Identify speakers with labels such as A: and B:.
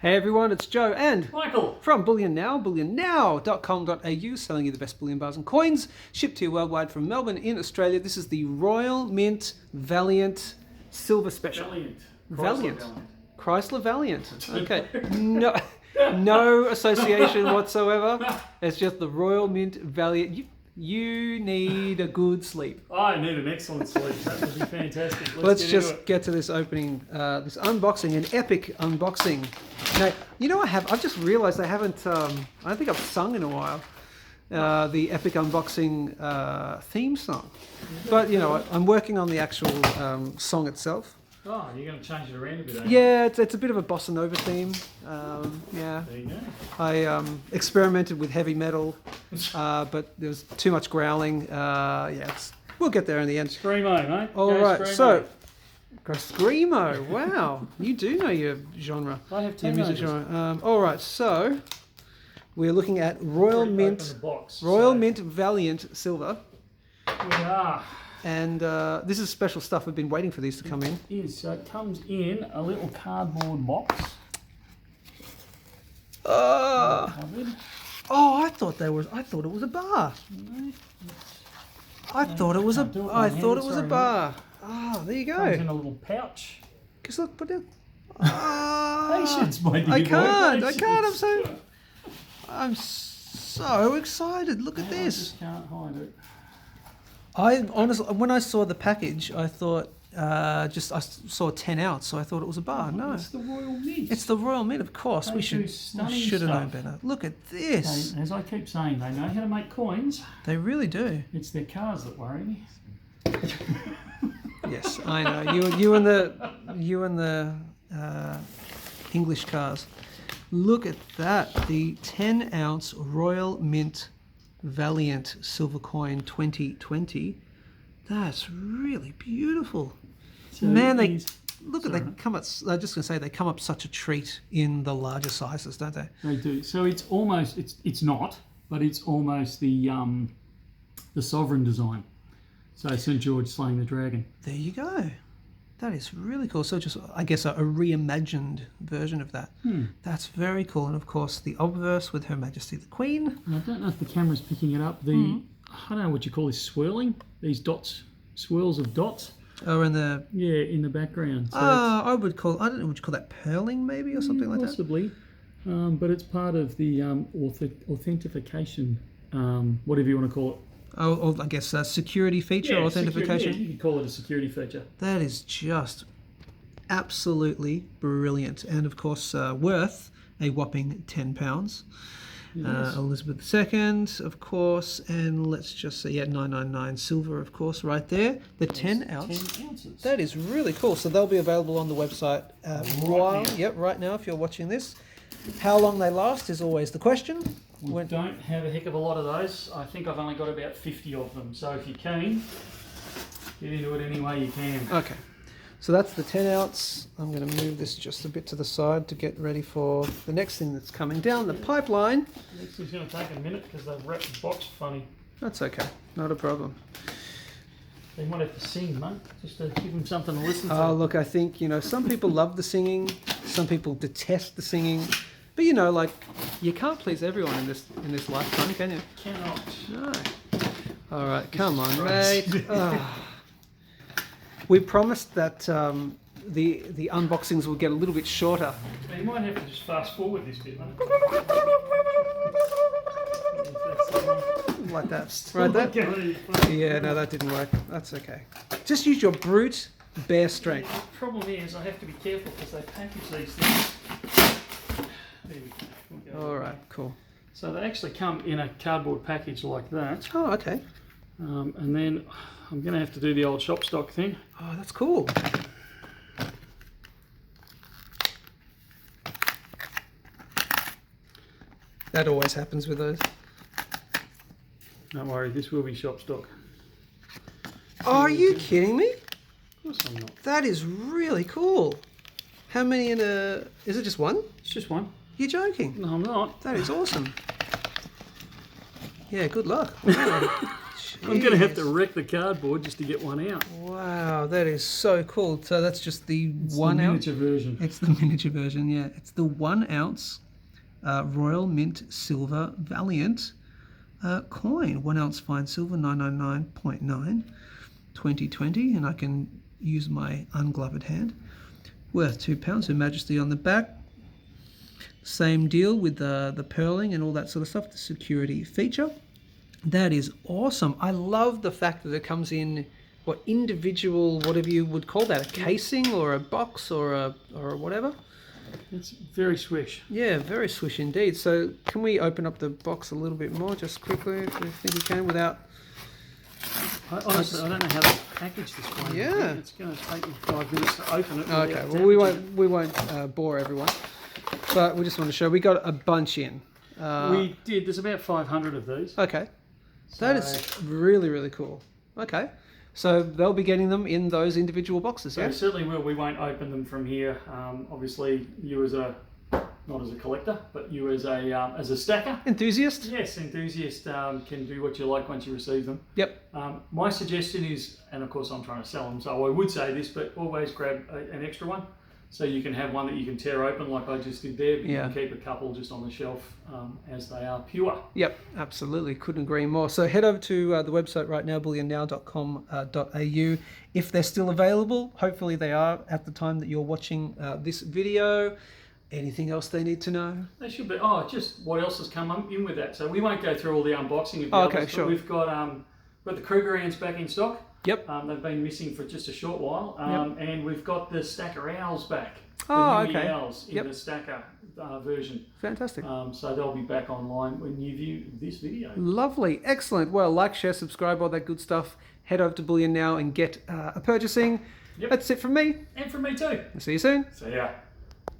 A: Hey everyone, it's Joe and
B: Michael
A: from Bullion Now, bullionnow.com.au, selling you the best bullion bars and coins, shipped to you worldwide from Melbourne in Australia. This is the Royal Mint Valiant Silver Special.
B: Valiant.
A: Chrysler Valiant. Okay. No association whatsoever. It's just the Royal Mint Valiant. You need a good sleep.
B: I need an excellent sleep. That would be fantastic.
A: Let's just get to this opening, this unboxing, an epic unboxing. Now, you know, I've just realised I haven't, I don't think I've sung in a while, the epic unboxing theme song. But, you know, I'm working on the actual song itself.
B: Oh, you're going to change it around a bit,
A: Yeah, it's a bit of a bossa nova theme. Yeah.
B: There you go.
A: I experimented with heavy metal, but there was too much growling. Yeah, we'll get there in the end.
B: Screamo, mate.
A: All right, so Screamo. Wow, you do know your genre.
B: I have
A: your
B: 10
A: music genre. All right, so we're looking at Royal Mint Valiant Silver.
B: We are.
A: And this is special stuff. We've been waiting for these to come in.
B: It is. So it comes in a little cardboard box.
A: Oh, I thought it was a bar. I thought it was a bar. Ah, there you go.
B: Comes in a little pouch.
A: Just look, put it.
B: Patience, my dear
A: I
B: boy.
A: can't. I'm so excited. Look at
B: I
A: this.
B: just can't hide it.
A: I honestly, when I saw the package, I thought I saw 10 ounce, so I thought it was a bar. No,
B: it's the Royal Mint.
A: It's the Royal Mint, of course.
B: They
A: We should have known better. Look at this.
B: As I keep saying, they know how to make coins.
A: They really do.
B: It's their cars that worry me.
A: Yes, I know. You and the English cars. Look at that. The 10 ounce Royal Mint Valiant silver coin 2020. That's really beautiful.
B: So
A: Man, they come up. I'm just gonna say they come up such a treat in the larger sizes, don't they?
B: They do. So it's almost it's not, but it's almost the sovereign design. So St. George slaying the dragon.
A: There you go. That is really cool. So just, I guess, a reimagined version of that. That's very cool. And of course, the obverse with Her Majesty the Queen.
B: And I don't know if the camera's picking it up. I don't know what you call this swirling. These dots, swirls of dots.
A: Oh, in the
B: background. So
A: I don't know, would you call that purling maybe or something like that?
B: Possibly. But it's part of the authentication, whatever you want to call it.
A: Oh, I guess a security feature, authentication.
B: You could call it a security feature.
A: That is just absolutely brilliant, and of course worth a whopping £10.
B: Yes.
A: Elizabeth II, of course, and let's just say 999 silver, of course, right there. The 10 ounce.
B: 10 ounces.
A: That is really cool. So they'll be available on the website right now if you're watching this. How long they last is always the question.
B: We don't have a heck of a lot of those. I think I've only got about 50 of them. So if you're keen, get into it any way you can.
A: Okay. So that's the 10 ounce. I'm going to move this just a bit to the side to get ready for the next thing that's coming down the pipeline.
B: This is going to take a minute because they've wrapped the box funny.
A: That's okay. Not a problem.
B: They might have to sing, mate, just to give them something to listen to.
A: Oh, look, I think, some people love the singing. Some people detest the singing. But, you can't please everyone in this lifetime, can you?
B: Cannot.
A: No. All right, come on, mate. We promised that the unboxings will get a little bit shorter.
B: So you might have to just fast forward this bit, mate.
A: Like that. Right there? Yeah, no, that didn't work. That's okay. Just use your brute bare strength.
B: The problem is I have to be careful because they package these things. There we go.
A: All right, cool.
B: So they actually come in a cardboard package like that.
A: Oh, okay.
B: And then I'm going to have to do the old shop stock thing.
A: Oh, that's cool. That always happens with those.
B: Don't worry, this will be shop stock.
A: Oh, are you kidding me?
B: Of course I'm not.
A: That is really cool. How many in a... Is it just one?
B: It's just one.
A: You're joking?
B: No, I'm not.
A: That is awesome. Yeah, good luck. Wow.
B: I'm going to have to wreck the cardboard just to get one out.
A: Wow, that is so cool. So that's just the one ounce.
B: Miniature version.
A: It's the miniature version, yeah. It's the 1 ounce Royal Mint Silver Valiant coin. 1 ounce fine silver, 999.9, 2020, and I can use my ungloved hand. Worth £2. Her Majesty on the back. Same deal with the purling and all that sort of stuff, the security feature. That is awesome. I love the fact that it comes in what individual, whatever you would call that, a casing or a box or a whatever.
B: It's very swish.
A: Yeah, very swish indeed. So can we open up the box a little bit more just quickly if you think we can without...
B: Honestly, I don't know how to package this one.
A: Yeah.
B: It's going to take me 5 minutes to open it.
A: Okay, well we won't bore everyone, but we just want to show we got a bunch in.
B: We did. There's about 500 of these.
A: Okay, that is really, really cool. Okay, so they'll be getting them in those individual boxes,
B: So
A: yeah?
B: certainly will. We won't open them from here. Obviously, you as a, not as a collector, but you as a stacker.
A: Enthusiast?
B: Yes, enthusiast can do what you like once you receive them.
A: Yep.
B: My suggestion is, and of course I'm trying to sell them, so I would say this, but always grab an extra one. So you can have one that you can tear open like I just did there, but you can keep a couple just on the shelf as they are pure.
A: Yep, absolutely. Couldn't agree more. So head over to the website right now, bullionnow.com.au. If they're still available, hopefully they are at the time that you're watching this video. Anything else they need to know?
B: They should be. Oh, just what else has come in with that. So we won't go through all the unboxing of the
A: okay,
B: others,
A: sure.
B: but we've got the Krugerrands back in stock.
A: Yep.
B: They've been missing for just a short while. And we've got the Stacker Owls back.
A: Oh,
B: the mini
A: okay.
B: Owls in the Stacker version.
A: Fantastic.
B: So they'll be back online when you view this video.
A: Lovely. Excellent. Well, like, share, subscribe, all that good stuff. Head over to Bullion Now and get a purchasing.
B: Yep.
A: That's it from me.
B: And from me too.
A: See you soon.
B: See ya.